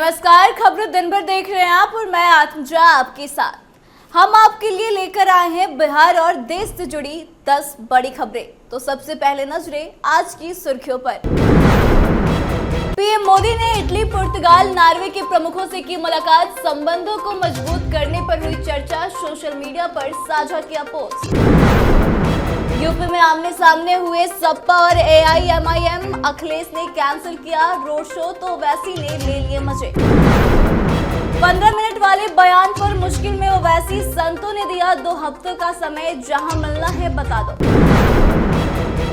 नमस्कार, खबरें दिन भर देख रहे हैं आप और मैं आत्मजा आपके साथ। हम आपके लिए लेकर आए हैं बिहार और देश से जुड़ी 10 बड़ी खबरें। तो सबसे पहले नजरें आज की सुर्खियों पर। पीएम मोदी ने इटली, पुर्तगाल, नॉर्वे के प्रमुखों से की मुलाकात। संबंधों को मजबूत करने पर हुई चर्चा। सोशल मीडिया पर साझा किया पोस्ट। यूपी में आमने सामने हुए सपा और एआईएमआईएम। अखिलेश ने कैंसिल किया रोड शो तो ओवैसी ने ले लिए मजे। 15 मिनट वाले बयान पर मुश्किल में ओवैसी। संतों ने दिया 2 हफ्तों का समय, जहां मिलना है बता दो।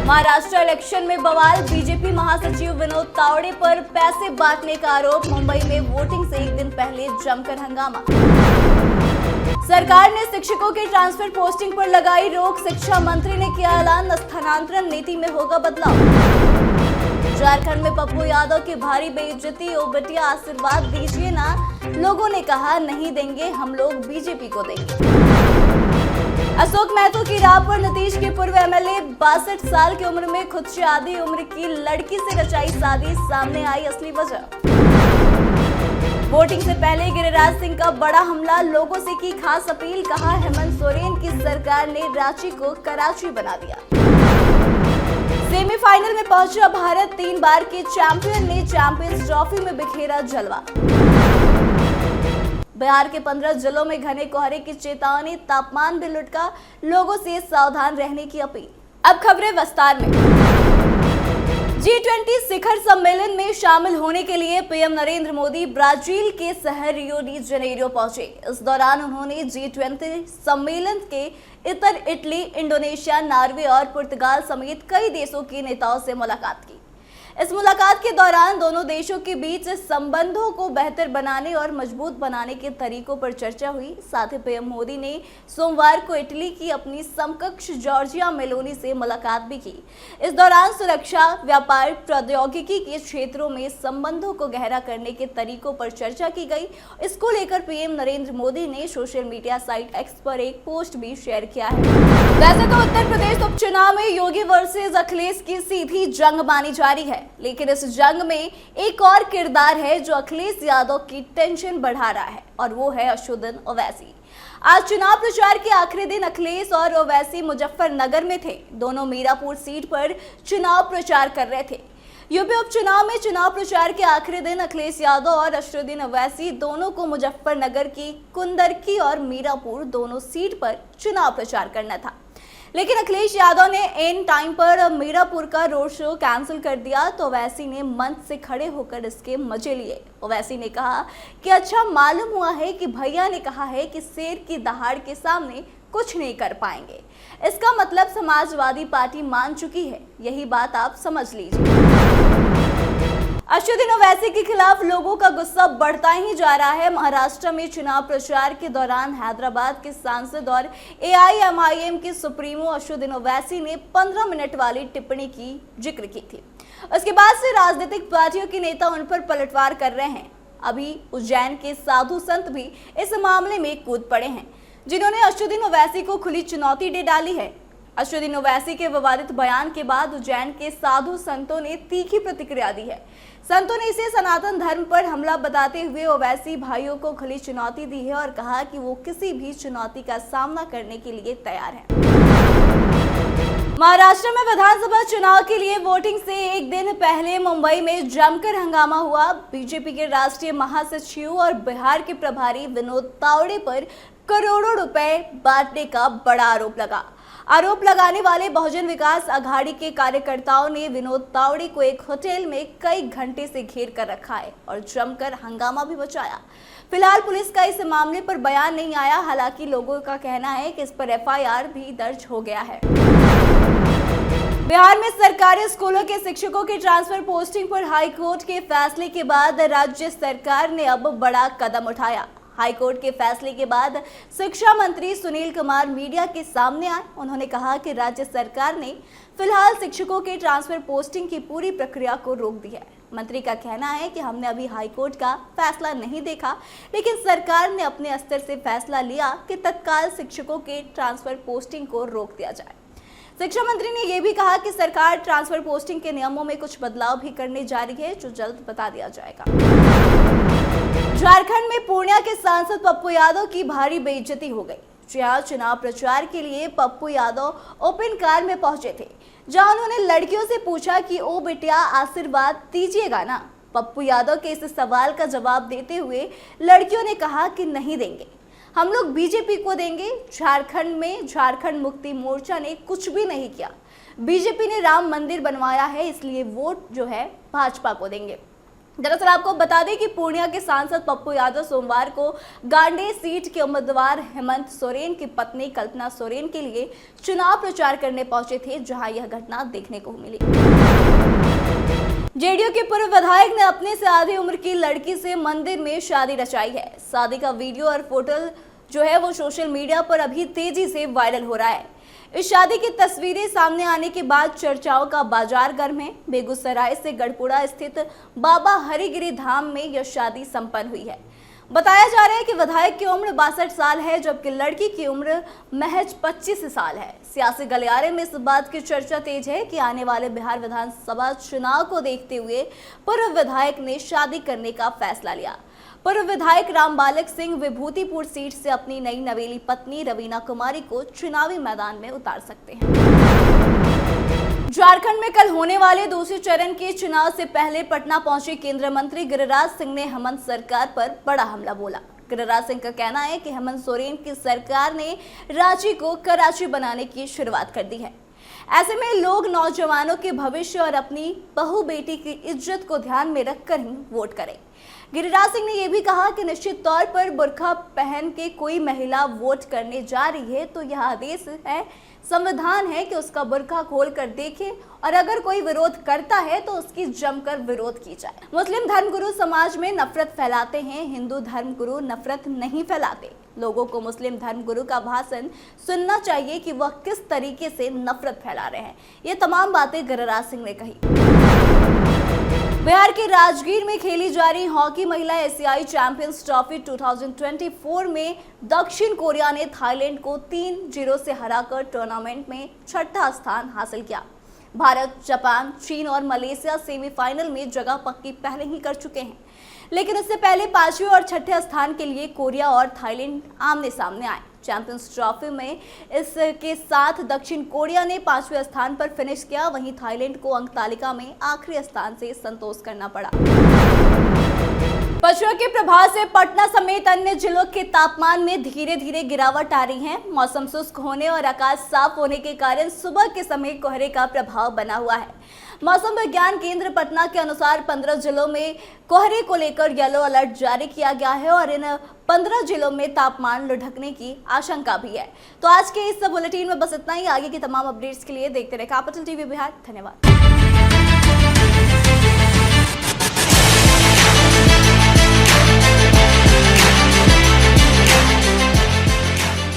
महाराष्ट्र इलेक्शन में बवाल। बीजेपी महासचिव विनोद तावड़े पर पैसे बांटने का आरोप। मुंबई में वोटिंग से एक दिन पहले जमकर हंगामा। सरकार ने शिक्षकों के ट्रांसफर पोस्टिंग पर लगाई रोक। शिक्षा मंत्री ने किया ऐलान, स्थानांतरण नीति में होगा बदलाव। झारखंड में पप्पू यादव की भारी बेइज्जती। ओ बिटिया आशीर्वाद दीजिए ना, लोगों ने कहा नहीं देंगे, हम लोग बीजेपी को देंगे। अशोक महतो की राह पर नीतीश के पूर्व एमएलए 62 साल की उम्र में खुद से आधी उम्र की लड़की से रचाई शादी। सामने आई असली वजह। वोटिंग से पहले गिरिराज सिंह का बड़ा हमला। लोगों से की खास अपील। कहा हेमंत सोरेन की सरकार ने रांची को कराची बना दिया। सेमीफाइनल में पहुंचा भारत। 3 बार के चैंपियन ने चैंपियंस ट्रॉफी में बिखेरा जलवा। बिहार के 15 जिलों में घने कोहरे की चेतावनी। तापमान भी लुढ़का। लोगों से सावधान रहने की अपील। अब खबरें विस्तार में। G20 शिखर सम्मेलन में शामिल होने के लिए पीएम नरेंद्र मोदी ब्राजील के शहर रियो डी जनेरियो पहुंचे। इस दौरान उन्होंने G20 सम्मेलन के इतर इटली, इंडोनेशिया, नॉर्वे और पुर्तगाल समेत कई देशों के नेताओं से मुलाकात की। इस मुलाकात के दौरान दोनों देशों के बीच संबंधों को बेहतर बनाने और मजबूत बनाने के तरीकों पर चर्चा हुई। साथ ही पीएम मोदी ने सोमवार को इटली की अपनी समकक्ष जॉर्जिया मेलोनी से मुलाकात भी की। इस दौरान सुरक्षा, व्यापार, प्रौद्योगिकी के क्षेत्रों में संबंधों को गहरा करने के तरीकों पर चर्चा की गई। इसको लेकर पीएम नरेंद्र मोदी ने सोशल मीडिया साइट एक्स पर एक पोस्ट भी शेयर किया है। वैसे तो उत्तर प्रदेश उपचुनाव में योगी वर्सेस अखिलेश की सीधी जंग मानी जा रही है, लेकिन इस जंग में एक और किरदार है जो अखिलेश यादव की टेंशन बढ़ा रहा है, और वो है असदुद्दीन ओवैसी। आज चुनाव प्रचार के आखिरी दिन अखिलेश और ओवैसी मुजफ्फरनगर में थे। दोनों मीरापुर सीट पर चुनाव प्रचार कर रहे थे। यूपी उपचुनाव में चुनाव प्रचार के आखिरी दिन अखिलेश यादव और असदुद्दीन ओवैसी दोनों को मुजफ्फरनगर की कुंदरकी और मीरापुर दोनों सीट पर चुनाव प्रचार करना था, लेकिन अखिलेश यादव ने एन टाइम पर मीरापुर का रोड शो कैंसिल कर दिया तो ओवैसी ने मंच से खड़े होकर इसके मजे लिए। ओवैसी ने कहा कि अच्छा मालूम हुआ है कि भैया ने कहा है कि शेर की दहाड़ के सामने कुछ नहीं कर पाएंगे। इसका मतलब समाजवादी पार्टी मान चुकी है, यही बात आप समझ लीजिए। असदुद्दीन ओवैसी के खिलाफ लोगों का गुस्सा बढ़ता ही जा रहा है। महाराष्ट्र में चुनाव प्रचार के दौरान हैदराबाद के सांसद और एआईएमआईएम के सुप्रीमो असदुद्दीन ओवैसी ने 15 मिनट वाली टिप्पणी की जिक्र की थी। उसके बाद से राजनीतिक पार्टियों के नेता उन पर पलटवार कर रहे हैं। अभी उज्जैन के साधु संत भी इस मामले में कूद पड़े हैं, जिन्होंने असदुद्दीन ओवैसी को खुली चुनौती दे डाली है। असदुद्दीन ओवैसी के विवादित बयान के बाद उज्जैन के साधु संतों ने तीखी प्रतिक्रिया दी है। संतों ने इसे सनातन धर्म पर हमला बताते हुए ओवैसी भाइयों को खुली चुनौती दी है और कहा कि वो किसी भी चुनौती का सामना करने के लिए तैयार हैं। महाराष्ट्र में विधानसभा चुनाव के लिए वोटिंग से एक दिन पहले मुंबई में जमकर हंगामा हुआ। बीजेपी के राष्ट्रीय महासचिव और बिहार के प्रभारी विनोद तावड़े पर करोड़ों रुपए बांटने का बड़ा आरोप लगाने वाले बहुजन विकास अघाड़ी के कार्यकर्ताओं ने विनोद तावड़े को एक होटल में कई घंटे से घेर कर रखा है और जमकर हंगामा भी मचाया। फिलहाल पुलिस का इस मामले पर बयान नहीं आया। हालांकि लोगों का कहना है कि इस पर एफआईआर भी दर्ज हो गया है। बिहार में सरकारी स्कूलों के शिक्षकों के ट्रांसफर पोस्टिंग पर हाईकोर्ट के फैसले के बाद राज्य सरकार ने अब बड़ा कदम उठाया। हाईकोर्ट के फैसले के बाद शिक्षा मंत्री सुनील कुमार मीडिया के सामने आए। उन्होंने कहा कि राज्य सरकार ने फिलहाल शिक्षकों के ट्रांसफर पोस्टिंग की पूरी प्रक्रिया को रोक दिया है। मंत्री का कहना है कि हमने अभी हाईकोर्ट का फैसला नहीं देखा, लेकिन सरकार ने अपने स्तर से फैसला लिया कि तत्काल शिक्षकों के ट्रांसफर पोस्टिंग को रोक दिया जाए। शिक्षा मंत्री ने यह भी कहा कि सरकार ट्रांसफर पोस्टिंग के नियमों में कुछ बदलाव भी करने जा रही है, जो जल्द बता दिया जाएगा। झारखंड में पूर्णिया के सांसद पप्पू यादव की भारी बेइज्जती हो गई। जी हां, चुनाव प्रचार के लिए पप्पू यादव ओपन कार में पहुंचे थे, जहां उन्होंने लड़कियों से पूछा कि ओ बिटिया आशीर्वाद दीजिएगा ना। पप्पू यादव के इस सवाल का जवाब देते हुए लड़कियों ने कहा कि नहीं देंगे, हम लोग बीजेपी को देंगे। झारखंड में झारखंड मुक्ति मोर्चा ने कुछ भी नहीं किया, बीजेपी ने राम मंदिर बनवाया है, इसलिए वोट जो है भाजपा को देंगे। दरअसल आपको बता दें कि पूर्णिया के सांसद पप्पू यादव सोमवार को गांडेय सीट के उम्मीदवार हेमंत सोरेन की पत्नी कल्पना सोरेन के लिए चुनाव प्रचार करने पहुंचे थे, जहां यह घटना देखने को मिली। जेडीयू के पूर्व विधायक ने अपने से आधी उम्र की लड़की से मंदिर में शादी रचाई है। शादी का वीडियो और फोटो जो है वो सोशल मीडिया पर अभी तेजी से वायरल हो रहा है। इस शादी की तस्वीरें सामने आने के बाद चर्चाओं का बाजार गर्म है। बेगूसराय से गढ़पुरा स्थित बाबा हरिगिरी धाम में यह शादी संपन्न हुई है। बताया जा रहा है कि विधायक की उम्र 62 साल है, जबकि लड़की की उम्र महज 25 साल है। सियासी गलियारे में इस बात की चर्चा तेज है कि आने वाले बिहार विधानसभा चुनाव को देखते हुए पूर्व विधायक ने शादी करने का फैसला लिया। पूर्व विधायक रामबालक सिंह विभूतिपुर सीट से अपनी नई नवेली पत्नी रवीना कुमारी को चुनावी मैदान में उतार सकते हैं। झारखंड में कल होने वाले दूसरे चरण के चुनाव से पहले पटना पहुंचे केंद्रीय मंत्री गिरिराज सिंह ने हेमंत सरकार पर बड़ा हमला बोला। गिरिराज सिंह का कहना है कि हेमंत सोरेन की सरकार ने रांची को कराची बनाने की शुरुआत कर दी है। ऐसे में लोग नौजवानों के भविष्य और अपनी बहू बेटी की इज्जत को ध्यान में रखकर ही वोट करें। गिरिराज सिंह ने यह भी कहा कि निश्चित तौर पर बुर्का पहन के कोई महिला वोट करने जा रही है तो यह आदेश है, संविधान है कि उसका बुर्का खोल कर देखे और अगर कोई विरोध करता है तो उसकी जमकर विरोध की जाए। मुस्लिम धर्मगुरु समाज में नफरत फैलाते हैं, हिंदू धर्मगुरु नफरत नहीं फैलाते। लोगों को मुस्लिम धर्मगुरु का भाषण सुनना चाहिए कि वह किस तरीके से नफरत फैला रहे हैं। ये तमाम बातें गिरिराज सिंह ने कही। बिहार के राजगीर में खेली जा रही हॉकी महिला एशियाई चैंपियंस ट्रॉफी 2024 में दक्षिण कोरिया ने थाईलैंड को 3-0 से हराकर टूर्नामेंट में छठा स्थान हासिल किया। भारत, जापान, चीन और मलेशिया सेमीफाइनल में जगह पक्की पहले ही कर चुके हैं, लेकिन इससे पहले 5वें और छठे स्थान के लिए कोरिया और थाईलैंड आमने सामने आए। चैंपियंस ट्रॉफी में इसके साथ दक्षिण कोरिया ने 5वें स्थान पर फिनिश किया, वहीं थाईलैंड को अंक तालिका में आखिरी स्थान से संतोष करना पड़ा। पछुआ के प्रभाव से पटना समेत अन्य जिलों के तापमान में धीरे धीरे गिरावट आ रही है। मौसम शुष्क होने और आकाश साफ होने के कारण सुबह के समय कोहरे का प्रभाव बना हुआ है। मौसम विज्ञान केंद्र पटना के अनुसार 15 जिलों में कोहरे को लेकर येलो अलर्ट जारी किया गया है और इन 15 जिलों में तापमान लुढ़कने की आशंका भी है। तो आज के इस बुलेटिन में बस इतना ही। आगे की तमाम अपडेट्स के लिए देखते रहे कैपिटल टीवी बिहार। धन्यवाद।